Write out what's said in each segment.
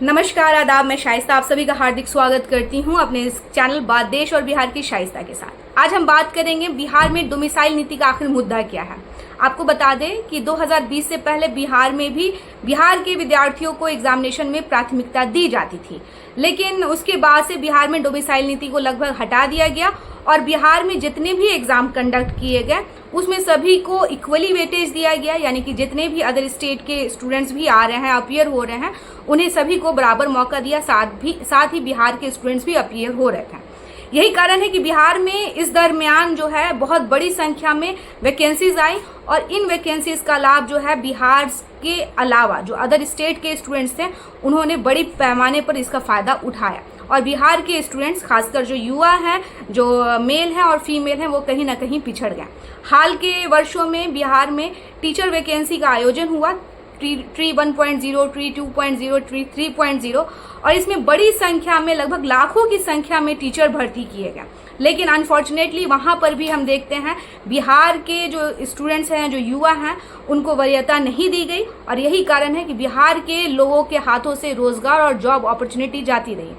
नमस्कार, आदाब। मैं शाइस्ता आप सभी का हार्दिक स्वागत करती हूं अपने इस चैनल बात देश और बिहार की शाइस्ता के साथ। आज हम बात करेंगे बिहार में डोमिसाइल नीति का आखिर मुद्दा क्या है। आपको बता दें कि 2020 से पहले बिहार में भी बिहार के विद्यार्थियों को एग्जामिनेशन में प्राथमिकता दी जाती थी, लेकिन उसके बाद से बिहार में डोमिसाइल नीति को लगभग हटा दिया गया और बिहार में जितने भी एग्जाम कंडक्ट किए गए उसमें सभी को इक्वली वेटेज दिया गया, यानी कि जितने भी अदर स्टेट के स्टूडेंट्स भी आ रहे हैं, अपीयर हो रहे हैं, उन्हें सभी को बराबर मौका दिया। साथ ही बिहार के स्टूडेंट्स भी अपीयर हो रहे थे। यही कारण है कि बिहार में इस दरमियान जो है बहुत बड़ी संख्या में वैकेंसीज आई और इन वैकेंसीज का लाभ जो है बिहार के अलावा जो अदर स्टेट के स्टूडेंट्स थे उन्होंने बड़ी पैमाने पर इसका फ़ायदा उठाया और बिहार के स्टूडेंट्स, खासकर जो युवा हैं, जो मेल हैं और फीमेल हैं, वो कहीं ना कहीं पिछड़ गए। हाल के वर्षों में बिहार में टीचर वैकेंसी का आयोजन हुआ, ट्री 1.0, ट्री 2.0, ट्री 3.0, और इसमें बड़ी संख्या में, लगभग लाखों की संख्या में टीचर भर्ती किए गए। लेकिन अनफॉर्चुनेटली वहाँ पर भी हम देखते हैं बिहार के जो स्टूडेंट्स हैं, जो युवा हैं, उनको वरीयता नहीं दी गई और यही कारण है कि बिहार के लोगों के हाथों से रोजगार और जॉब अपॉर्चुनिटी जाती रही।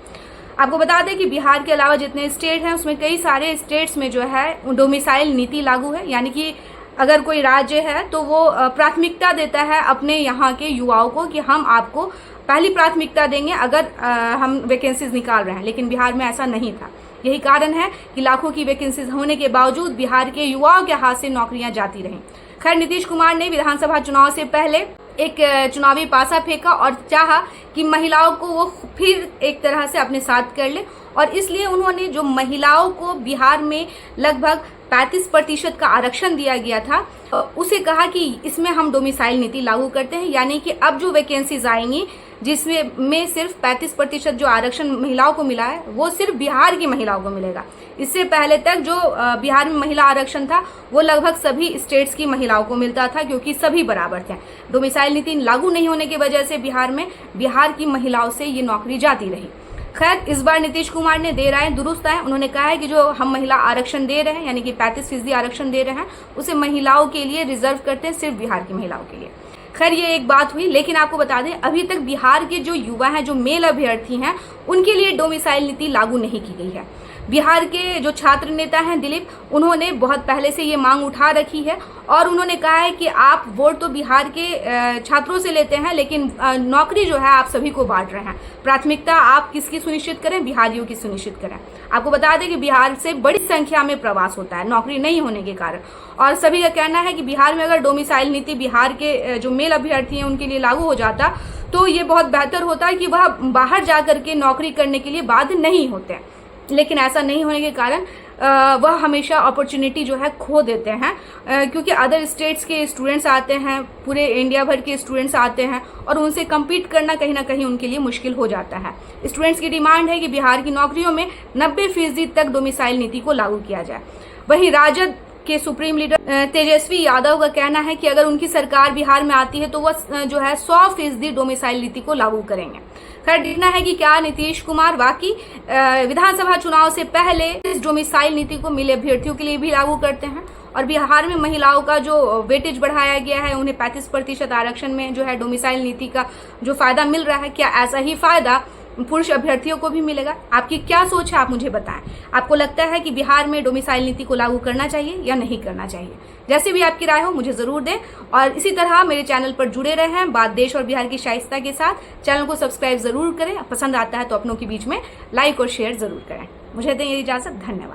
आपको बता दें कि बिहार के अलावा जितने स्टेट हैं उसमें कई सारे स्टेट्स में जो है डोमिसाइल नीति लागू है, यानी कि अगर कोई राज्य है तो वो प्राथमिकता देता है अपने यहाँ के युवाओं को कि हम आपको पहली प्राथमिकता देंगे अगर हम वैकेंसीज निकाल रहे हैं। लेकिन बिहार में ऐसा नहीं था। यही कारण है कि लाखों की वैकेंसीज होने के बावजूद बिहार के युवाओं के हाथ से नौकरियां जाती रहीं। खैर, नीतीश कुमार ने विधानसभा चुनाव से पहले एक चुनावी पासा फेंका और चाहा कि महिलाओं को वो फिर एक तरह से अपने साथ कर ले और इसलिए उन्होंने जो महिलाओं को बिहार में लगभग 35% का आरक्षण दिया गया था, उसे कहा कि इसमें हम डोमिसाइल नीति लागू करते हैं, यानी कि अब जो वैकेंसीज आएंगी जिसमें सिर्फ 35% जो आरक्षण महिलाओं को मिला है वो सिर्फ बिहार की महिलाओं को मिलेगा। इससे पहले तक जो बिहार में महिला आरक्षण था वो लगभग सभी स्टेट्स की महिलाओं को मिलता था, क्योंकि सभी बराबर थे। डोमिसाइल नीति लागू नहीं होने की वजह से बिहार की महिलाओं से ये नौकरी जाती रही। खैर, इस बार नीतीश कुमार ने दे रहे हैं दुरुस्त है। उन्होंने कहा है कि जो हम महिला आरक्षण दे रहे हैं, यानी कि 35% आरक्षण दे रहे हैं, उसे महिलाओं के लिए रिजर्व करते हैं, सिर्फ बिहार की महिलाओं के लिए। खैर, ये एक बात हुई, लेकिन आपको बता दें अभी तक बिहार के जो युवा हैं, जो मेल अभ्यर्थी हैं, उनके लिए डोमिसाइल नीति लागू नहीं की गई है। बिहार के जो छात्र नेता हैं दिलीप, उन्होंने बहुत पहले से ये मांग उठा रखी है और उन्होंने कहा है कि आप वोट तो बिहार के छात्रों से लेते हैं, लेकिन नौकरी जो है आप सभी को बांट रहे हैं। प्राथमिकता आप किसकी सुनिश्चित करें? बिहारियों की सुनिश्चित करें। आपको बता दें कि बिहार से बड़ी संख्या में प्रवास होता है नौकरी नहीं होने के कारण, और सभी का कहना है कि बिहार में अगर डोमिसाइल नीति बिहार के जो मेल अभ्यर्थी हैं उनके लिए लागू हो जाता तो ये बहुत बेहतर होता है कि वह बाहर जा करके नौकरी करने के लिए बाध्य नहीं होते हैं। लेकिन ऐसा नहीं होने के कारण वह हमेशा अपॉर्चुनिटी जो है खो देते हैं, क्योंकि अदर स्टेट्स के स्टूडेंट्स आते हैं, पूरे इंडिया भर के स्टूडेंट्स आते हैं और उनसे compete करना कहीं ना कहीं उनके लिए मुश्किल हो जाता है। स्टूडेंट्स की डिमांड है कि बिहार की नौकरियों में 90% तक डोमिसाइल नीति को लागू किया जाए। वहीं राजद के सुप्रीम लीडर तेजस्वी यादव का कहना है कि अगर उनकी सरकार बिहार में आती है तो वह जो है 100% डोमिसाइल नीति को लागू करेंगे। खैर, देखना है कि क्या नीतीश कुमार वाकई विधानसभा चुनाव से पहले इस डोमिसाइल नीति को मिले अभ्यर्थियों के लिए भी लागू करते हैं और बिहार में महिलाओं का जो वेटेज बढ़ाया गया है, उन्हें 35% आरक्षण में जो है डोमिसाइल नीति का जो फायदा मिल रहा है, क्या ऐसा ही फायदा पुरुष अभ्यर्थियों को भी मिलेगा? आपकी क्या सोच है, आप मुझे बताएं। आपको लगता है कि बिहार में डोमिसाइल नीति को लागू करना चाहिए या नहीं करना चाहिए? जैसे भी आपकी राय हो मुझे जरूर दें और इसी तरह मेरे चैनल पर जुड़े रहें बात देश और बिहार की शाइस्ता के साथ। चैनल को सब्सक्राइब जरूर करें, पसंद आता है तो अपनों के बीच में लाइक और शेयर जरूर करें। मुझे दें इजाजत, धन्यवाद।